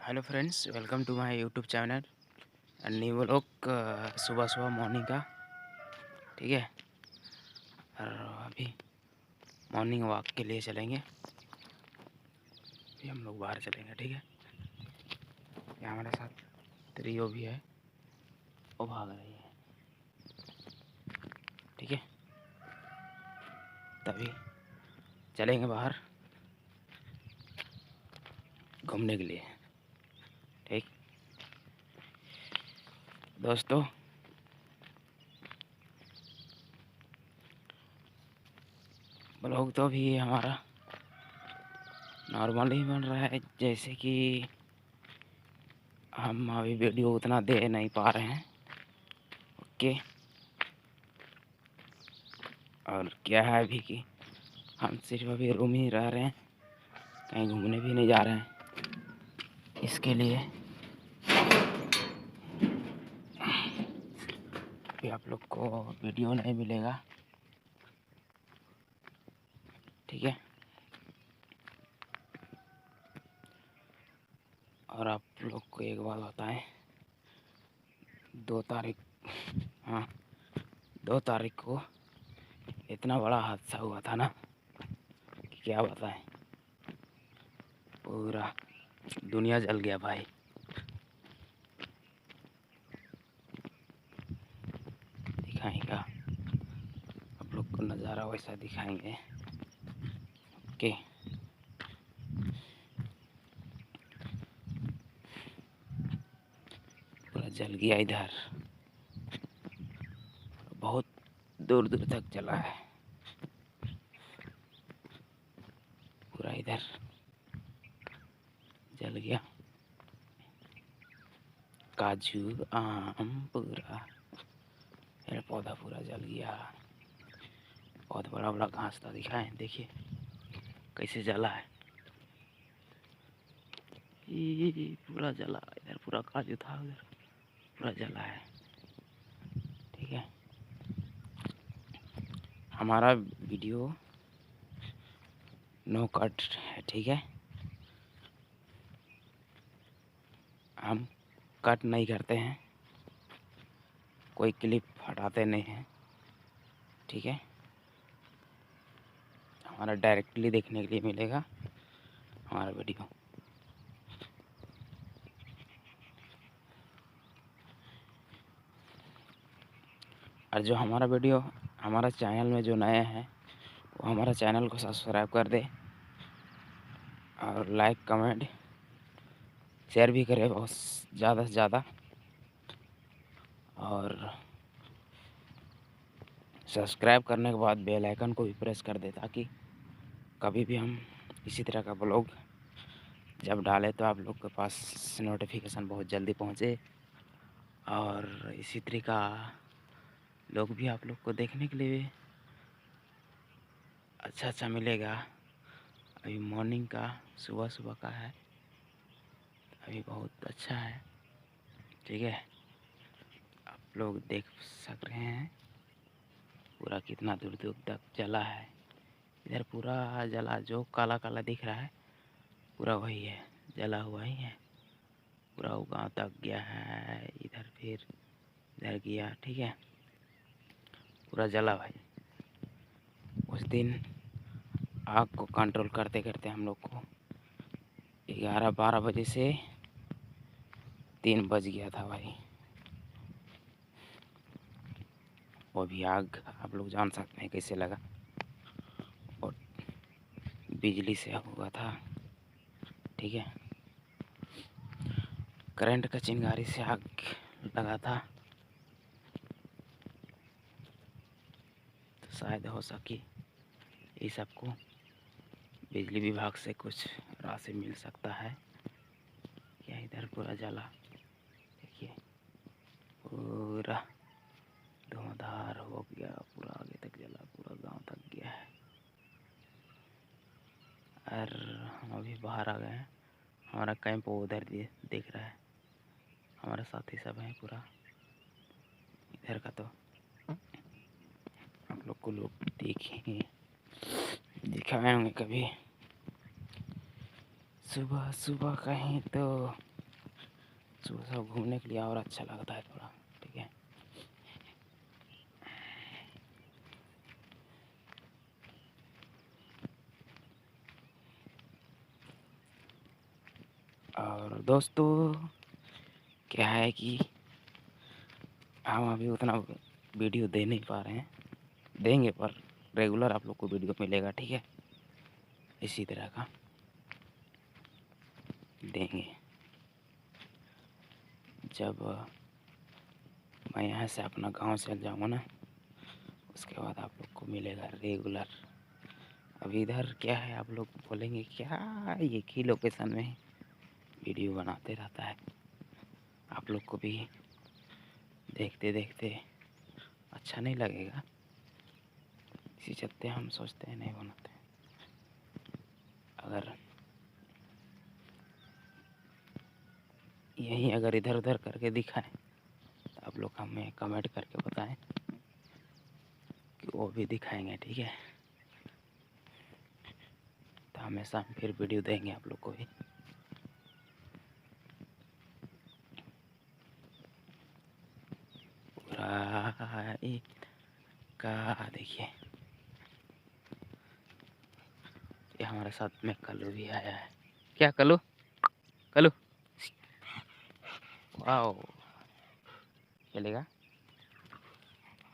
Hello friends, welcome to my YouTube channel. New vlog सुबह सुबह morning का। ठीक है। और अभी मॉर्निंग वॉक के लिए चलेंगे। अभी हम लोग बाहर चलेंगे। ठीक है। ये हमारे साथ रियो भी है, वो भाग रही है। ठीक है। तभी चलेंगे बाहर घूमने के लिए। ठीक दोस्तों, ब्लॉग तो अभी हमारा नॉर्मल ही बन रहा है, जैसे कि हम अभी वीडियो उतना दे नहीं पा रहे हैं। ओके। और क्या है अभी कि हम सिर्फ अभी रूम ही रह रहे हैं, कहीं घूमने भी नहीं जा रहे हैं। इसके लिए भी आप लोग को वीडियो नहीं मिलेगा। ठीक है। और आप लोग को एक बात बताएं, 2 तारीख, हाँ 2 तारीख को इतना बड़ा हादसा हुआ था ना कि क्या बताएं। पूरा दुनिया जल गया भाई। दिखाएंगे आप लोग को नज़ारा, वैसा दिखाएंगे। ओके। पूरा जल गया इधर, बहुत दूर दूर तक जला है। पूरा इधर जल गया, काजू आम पूरा पेड़ पौधा पूरा जल गया। बहुत बड़ा बड़ा घास था, दिखाएं, देखिए कैसे जला है। ये पूरा जला, इधर पूरा काजू था, उधर पूरा जला है। ठीक है। हमारा वीडियो नो कट है। ठीक है। हम कट नहीं करते हैं, कोई क्लिप हटाते नहीं हैं। ठीक है। हमारा डायरेक्टली देखने के लिए मिलेगा हमारा वीडियो। और जो हमारा वीडियो हमारा चैनल में जो नए हैं, वो हमारा चैनल को सब्सक्राइब कर दे और लाइक कमेंट शेयर भी करें बहुत ज़्यादा से ज़्यादा। और सब्सक्राइब करने के बाद बेल आइकन को भी प्रेस कर दे, ताकि कभी भी हम इसी तरह का ब्लॉग जब डालें तो आप लोग के पास नोटिफिकेशन बहुत जल्दी पहुँचे। और इसी तरीका लोग भी आप लोग को देखने के लिए अच्छा अच्छा मिलेगा। अभी मॉर्निंग का, सुबह सुबह का है, अभी बहुत अच्छा है। ठीक है। आप लोग देख सक रहे हैं पूरा कितना दूर दूर तक जला है। इधर पूरा जला, जो काला काला दिख रहा है पूरा वही है, जला हुआ ही है। पूरा वो गाँव तक गया है, इधर फिर इधर गया। ठीक है। पूरा जला भाई। उस दिन आग को कंट्रोल करते करते हम लोग को 11-12 बजे से 3 बज गया था भाई। वो भी आग आप लोग जान सकते हैं कैसे लगा, और बिजली से हुआ था। ठीक है। करंट का चिंगारी से आग लगा था, तो शायद हो सके ये सबको बिजली विभाग से कुछ राशि मिल सकता है। क्या इधर पूरा जला, देखिए पूरा धुआंधार हो गया, पूरा आगे तक जला, पूरा गांव तक गया है। और हम अभी बाहर आ गए हैं, हमारा कैंप वो उधर दिख रहा है। हमारे साथी सब हैं पूरा इधर का, तो आप लोग को लोग देखेंगे, दिखाए होंगे कभी। सुबह सुबह कहीं तो सुबह सुबह घूमने के लिए और अच्छा लगता है थोड़ा, ठीक है। और दोस्तों क्या है कि हम अभी उतना वीडियो दे नहीं पा रहे हैं, देंगे पर रेगुलर आप लोग को वीडियो मिलेगा, ठीक है। इसी तरह का देंगे। जब मैं यहाँ से अपना गांव चल जाऊँगा ना, उसके बाद आप लोग को मिलेगा रेगुलर। अभी इधर क्या है, आप लोग बोलेंगे क्या एक ही लोकेशन में वीडियो बनाते रहता है। आप लोग को भी देखते देखते अच्छा नहीं लगेगा, इसी चलते हम सोचते हैं नहीं बनाते। अगर यही अगर इधर उधर करके दिखाएं तो आप लोग हमें कमेंट करके बताएं कि वो भी दिखाएंगे, ठीक है। तो हमेशा हम फिर वीडियो देंगे आप लोग को भी। पूरा का देखिए, ये हमारे साथ में कल्लू भी आया है। क्या कल्लू? कल्लू वाओ, चलेगा,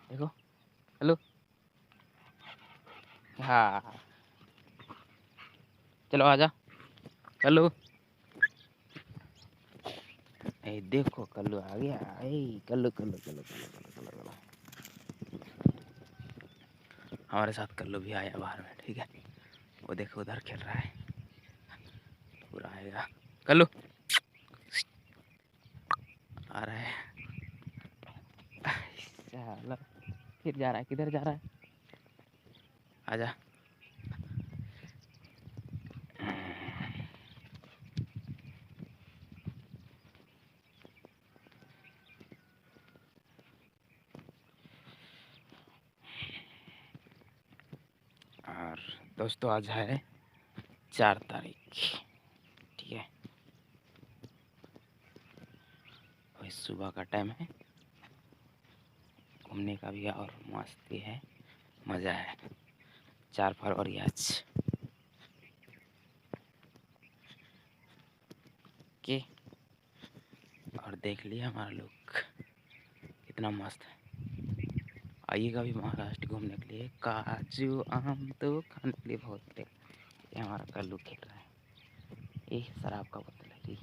देखो कल्लू। हाँ चलो आजा कल्लू। ए देखो कल्लू आ गया। ए कल्लू कल्लू कल्लू कल्लू कल्लू कल्लू कल्लू। हमारे साथ कल्लू भी आया बाहर में, ठीक है। वो देखो उधर खेल रहा है, पूरा आएगा कल्लू। आ रहा है, चलो फिर जा रहा है, किधर जा रहा है? आजा। और दोस्तों आज है 4 तारीख, ठीक है। अभी सुबह का टाइम है, घूमने का भी और मस्ती है, मज़ा है। 4 फरवरी आज के। और देख लिया हमारा लुक कितना मस्त है। आइएगा भी महाराष्ट्र घूमने के लिए, काजू आम तो खाने के लिए बहुत है। ये हमारा कल्लू खेल रहा है, ये शराब का बोतल है जी।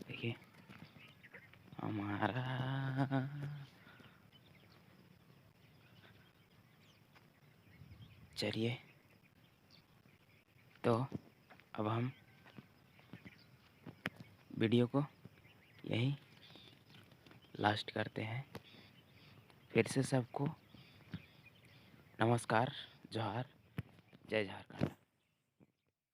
देखिए हमारा, चलिए तो अब हम वीडियो को यही लास्ट करते हैं। फिर से सबको नमस्कार, जोहार, जय झारखंड।